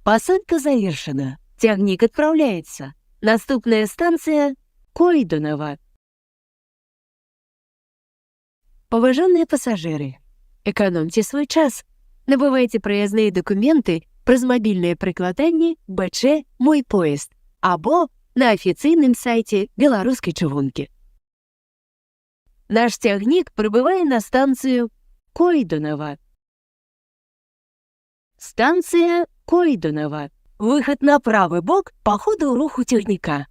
Посадка завершена. Тягник отправляется. Наступная станция – Койдоново. Поважанные пассажиры, економте свой час. Набувайте проїзні документи про мобільне прикладання БЧ «Мой поїзд» або на офіційному сайті Білоруської чугунки. Наш тягник прибуває на станцію Койдоново. Станция Койдоново. Выход на правый бок по ходу руху тягника.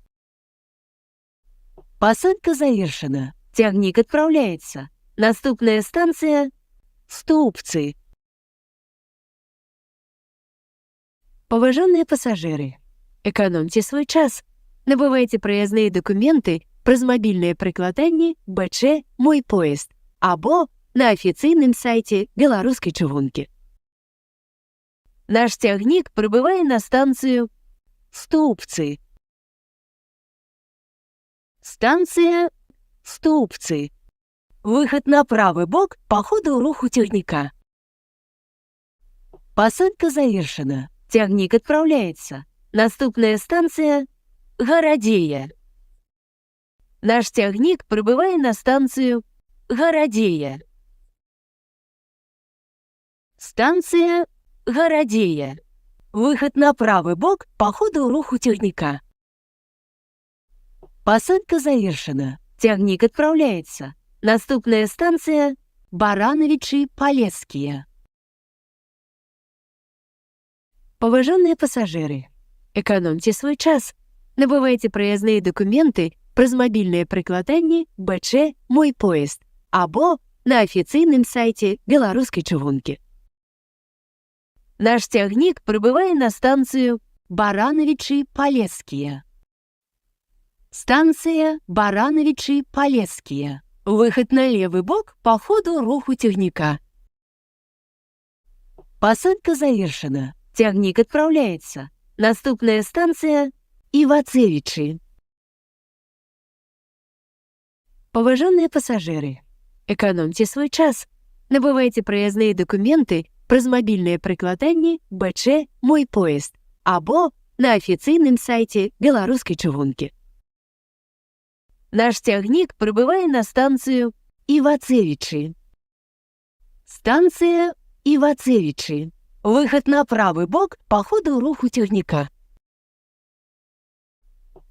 Посадка завершена. Тягник отправляется. Наступная станция – Ступцы. Поважанные пассажиры, економте свой час. Набувайте проїзні документи про мобільне прикладання БЧ «Мой поїзд» або на офіційному сайті Білоруської чугунки. Наш тягник прибуває на станцію Ступцы. Станция Ступцы. Выход на правый бок по ходу руху тягника. Посадка завершена. Тягник отправляется. Наступная станция – Городея. Наш тягник прибывает на станцию Городея. Станция Городея. Выход на правый бок по ходу руху тягника. Посадка завершена. Тягник отправляется. Наступная станция – Барановичи-Полесские. Поважанные пассажиры, економте свой час. Набувайте проїзні документи про мобільне прикладання БЧ «Мой поїзд» або на офіційному сайті Білоруської чугунки. Наш тягник прибуває на станцію Барановичи-Полесские. Станция Барановичи-Полесские. Выход на левый бок по ходу руху тягника. Посадка завершена. Тягник отправляется. Наступная станция – Ивацевичи. Поважанные пассажиры, економте свой час. Набувайте проїзні документи про мобільне прикладання БЧ «Мой поїзд» або на офіційному сайті Білоруської чугунки. Наш тягник прибуває на станцію Ивацевичи. Станция Ивацевичи. Выход на правый бок по ходу руху тягника.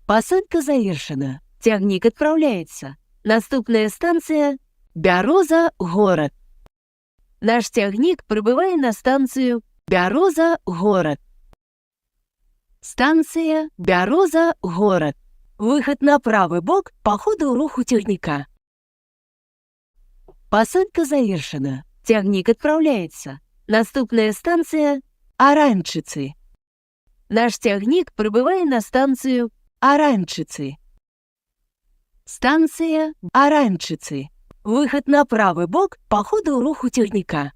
Посадка завершена. Тягник отправляется. Наступная станция – Бяроза-город. Наш тягник прибывает на станцию Бяроза-город. Станция Бяроза-город. Выход на правый бок по ходу руху тягника. Посадка завершена. Тягник отправляется. Наступная станция – Оранчицы. Наш тягник прибывает на станцию Оранчицы. Станция Оранчицы. Выход на правый бок по ходу руху тягника.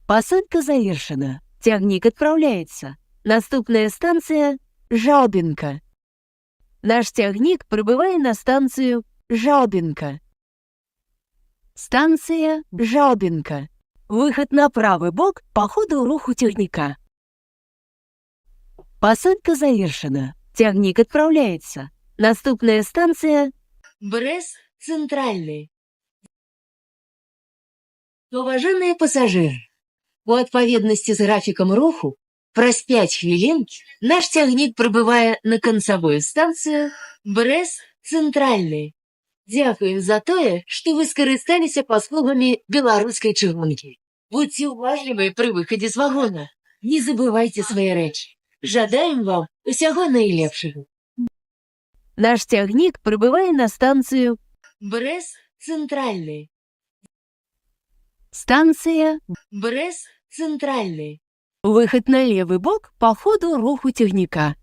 Посадка завершена. Тягник отправляется. Наступная станция – Жалбинка. Наш тягник прибывает на станцию Жалбинка. Станция Жалбинка. Выход на правый бок по ходу руху тягника. Посадка завершена. Тягник отправляется. Наступная станция – Брест-Центральный. Уважаемые пассажиры, у адпаведнасці з графікам руху праз 5 хвілін наш тягнік прибывае на канцавую станцыю Брест-Центральный. Дякуем за тое, што вы скарысталіся паслугамі беларускай чыгункі. Будьте уважлівы пры выхадзе з вагона. Не забывайте свои рэчы. Жадаем вам усяго наилепшего. Наш тягник прибывает на станцию Брест-Центральный. Станция Брест-Центральный. Выход на левый бок по ходу руху тягника.